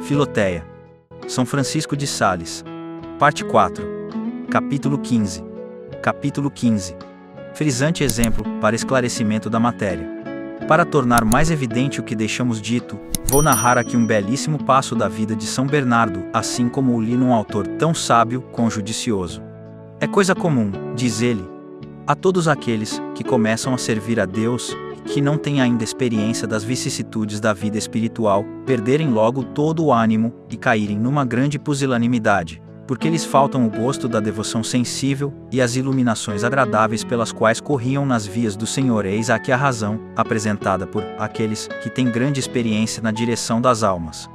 Filoteia. São Francisco de Sales. Parte 4. Capítulo 15. Capítulo 15. Frisante exemplo para esclarecimento da matéria. Para tornar mais evidente o que deixamos dito, vou narrar aqui um belíssimo passo da vida de São Bernardo, assim como o li num autor tão sábio quão judicioso. É coisa comum, diz ele, a todos aqueles que começam a servir a Deus, que não têm ainda experiência das vicissitudes da vida espiritual, perderem logo todo o ânimo e caírem numa grande pusilanimidade, porque lhes faltam o gosto da devoção sensível e as iluminações agradáveis pelas quais corriam nas vias do Senhor. Eis aqui a razão, apresentada por aqueles que têm grande experiência na direção das almas.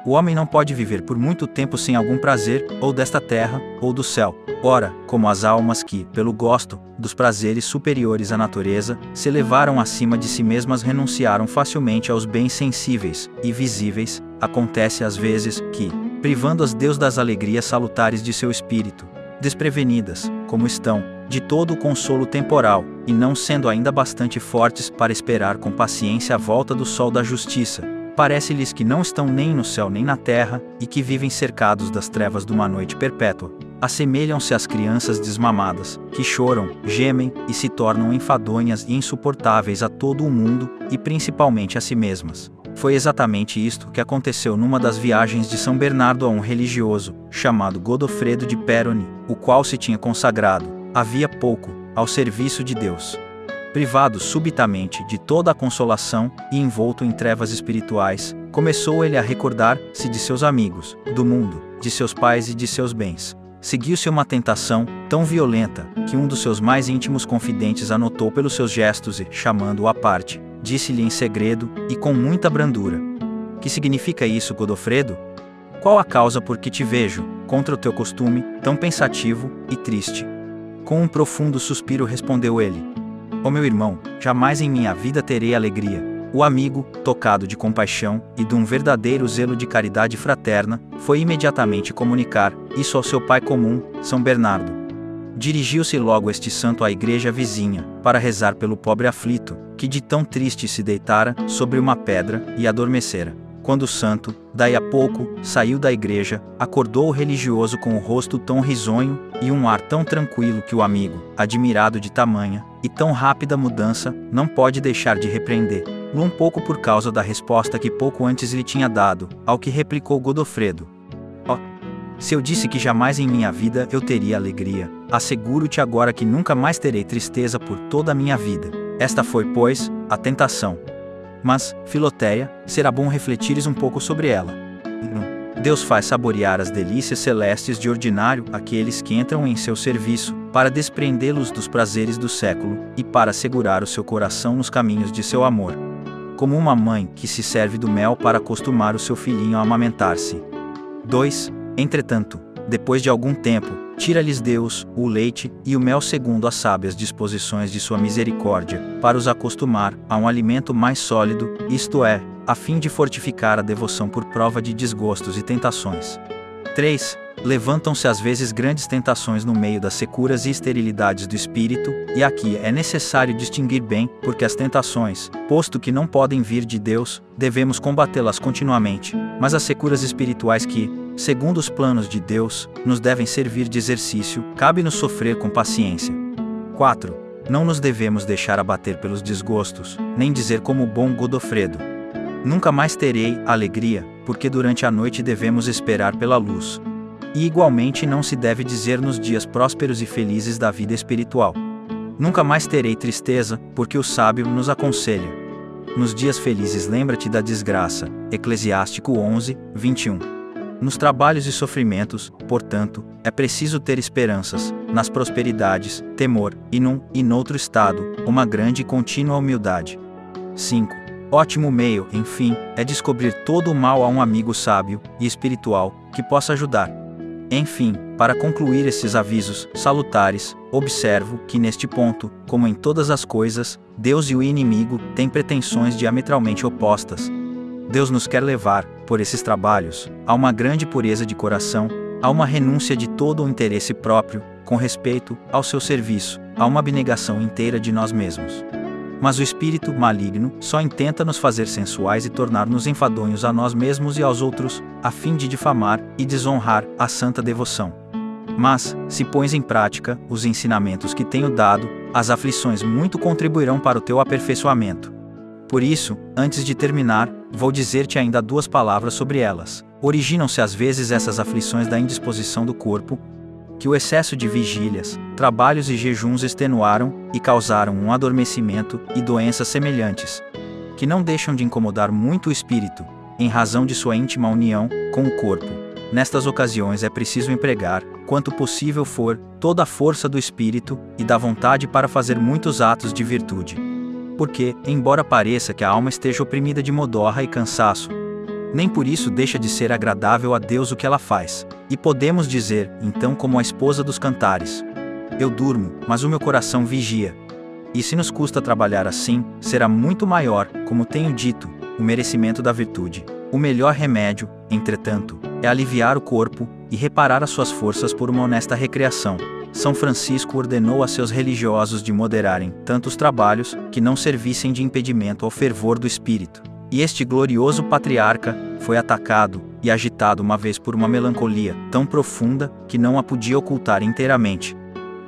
O homem não pode viver por muito tempo sem algum prazer, ou desta terra, ou do céu. Ora, como as almas que, pelo gosto dos prazeres superiores à natureza, se elevaram acima de si mesmas, renunciaram facilmente aos bens sensíveis e visíveis, acontece às vezes que, privando-as Deus das alegrias salutares de seu espírito, desprevenidas, como estão, de todo o consolo temporal, e não sendo ainda bastante fortes para esperar com paciência a volta do sol da justiça, parece-lhes que não estão nem no céu nem na terra, e que vivem cercados das trevas de uma noite perpétua. Assemelham-se às crianças desmamadas, que choram, gemem e se tornam enfadonhas e insuportáveis a todo o mundo, e principalmente a si mesmas. Foi exatamente isto que aconteceu numa das viagens de São Bernardo a um religioso, chamado Godofredo de Peroni, o qual se tinha consagrado, havia pouco, ao serviço de Deus. Privado subitamente de toda a consolação e envolto em trevas espirituais, começou ele a recordar-se de seus amigos, do mundo, de seus pais e de seus bens. Seguiu-se uma tentação tão violenta que um dos seus mais íntimos confidentes anotou pelos seus gestos e, chamando-o à parte, disse-lhe em segredo e com muita brandura: "Que significa isso, Godofredo? Qual a causa por que te vejo, contra o teu costume, tão pensativo e triste?" Com um profundo suspiro respondeu ele: "Ó meu irmão, jamais em minha vida terei alegria." O amigo, tocado de compaixão e de um verdadeiro zelo de caridade fraterna, foi imediatamente comunicar isso ao seu pai comum, São Bernardo. Dirigiu-se logo este santo à igreja vizinha, para rezar pelo pobre aflito, que de tão triste se deitara sobre uma pedra e adormecera. Quando o santo, daí a pouco, saiu da igreja, acordou o religioso com o rosto tão risonho e um ar tão tranquilo que o amigo, admirado de tamanha e tão rápida mudança, não pode deixar de repreender-o um pouco por causa da resposta que pouco antes lhe tinha dado, ao que replicou Godofredo: "Ó, se eu disse que jamais em minha vida eu teria alegria, asseguro-te agora que nunca mais terei tristeza por toda a minha vida. Esta foi, pois, a tentação. Mas, Filoteia, será bom refletires um pouco sobre ela. Deus faz saborear as delícias celestes de ordinário àqueles que entram em seu serviço, para desprendê-los dos prazeres do século, e para segurar o seu coração nos caminhos de seu amor. Como uma mãe que se serve do mel para acostumar o seu filhinho a amamentar-se. 2. Entretanto, depois de algum tempo, tira-lhes Deus o leite e o mel segundo as sábias disposições de sua misericórdia, para os acostumar a um alimento mais sólido, isto é, a fim de fortificar a devoção por prova de desgostos e tentações. 3. Levantam-se às vezes grandes tentações no meio das securas e esterilidades do espírito, e aqui é necessário distinguir bem, porque as tentações, posto que não podem vir de Deus, devemos combatê-las continuamente, mas as securas espirituais que, segundo os planos de Deus, nos devem servir de exercício, cabe-nos sofrer com paciência. 4. Não nos devemos deixar abater pelos desgostos, nem dizer como o bom Godofredo: "Nunca mais terei alegria", porque durante a noite devemos esperar pela luz. E igualmente não se deve dizer nos dias prósperos e felizes da vida espiritual: "Nunca mais terei tristeza", porque o sábio nos aconselha: "Nos dias felizes lembra-te da desgraça." Eclesiástico 11, 21. Nos trabalhos e sofrimentos, portanto, é preciso ter esperanças, nas prosperidades, temor, e num e noutro estado, uma grande e contínua humildade. 5. Ótimo meio, enfim, é descobrir todo o mal a um amigo sábio e espiritual, que possa ajudar. Enfim, para concluir esses avisos salutares, observo que neste ponto, como em todas as coisas, Deus e o inimigo têm pretensões diametralmente opostas. Deus nos quer levar, por esses trabalhos, a uma grande pureza de coração, a uma renúncia de todo o interesse próprio, com respeito ao seu serviço, a uma abnegação inteira de nós mesmos. Mas o espírito maligno só intenta nos fazer sensuais e tornar-nos enfadonhos a nós mesmos e aos outros, a fim de difamar e desonrar a santa devoção. Mas, se pões em prática os ensinamentos que tenho dado, as aflições muito contribuirão para o teu aperfeiçoamento. Por isso, antes de terminar, vou dizer-te ainda 2 palavras sobre elas. Originam-se às vezes essas aflições da indisposição do corpo, que o excesso de vigílias, trabalhos e jejuns extenuaram e causaram um adormecimento e doenças semelhantes, que não deixam de incomodar muito o espírito, em razão de sua íntima união com o corpo. Nestas ocasiões é preciso empregar, quanto possível for, toda a força do espírito e da vontade para fazer muitos atos de virtude. Porque, embora pareça que a alma esteja oprimida de modorra e cansaço, nem por isso deixa de ser agradável a Deus o que ela faz. E podemos dizer, então, como a esposa dos cantares: eu durmo, mas o meu coração vigia. E se nos custa trabalhar assim, será muito maior, como tenho dito, o merecimento da virtude. O melhor remédio, entretanto, é aliviar o corpo e reparar as suas forças por uma honesta recreação. São Francisco ordenou a seus religiosos de moderarem tantos trabalhos que não servissem de impedimento ao fervor do espírito. E este glorioso patriarca foi atacado e agitado uma vez por uma melancolia tão profunda que não a podia ocultar inteiramente.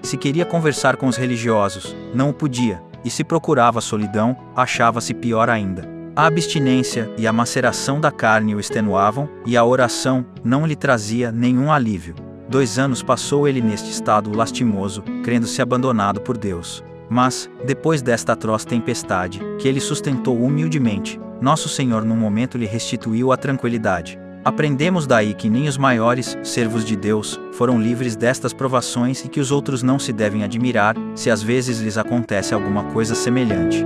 Se queria conversar com os religiosos, não o podia, e se procurava solidão, achava-se pior ainda. A abstinência e a maceração da carne o extenuavam, e a oração não lhe trazia nenhum alívio. 2 anos passou ele neste estado lastimoso, crendo-se abandonado por Deus. Mas, depois desta atroz tempestade, que ele sustentou humildemente, Nosso Senhor num momento lhe restituiu a tranquilidade. Aprendemos daí que nem os maiores servos de Deus foram livres destas provações e que os outros não se devem admirar, se às vezes lhes acontece alguma coisa semelhante.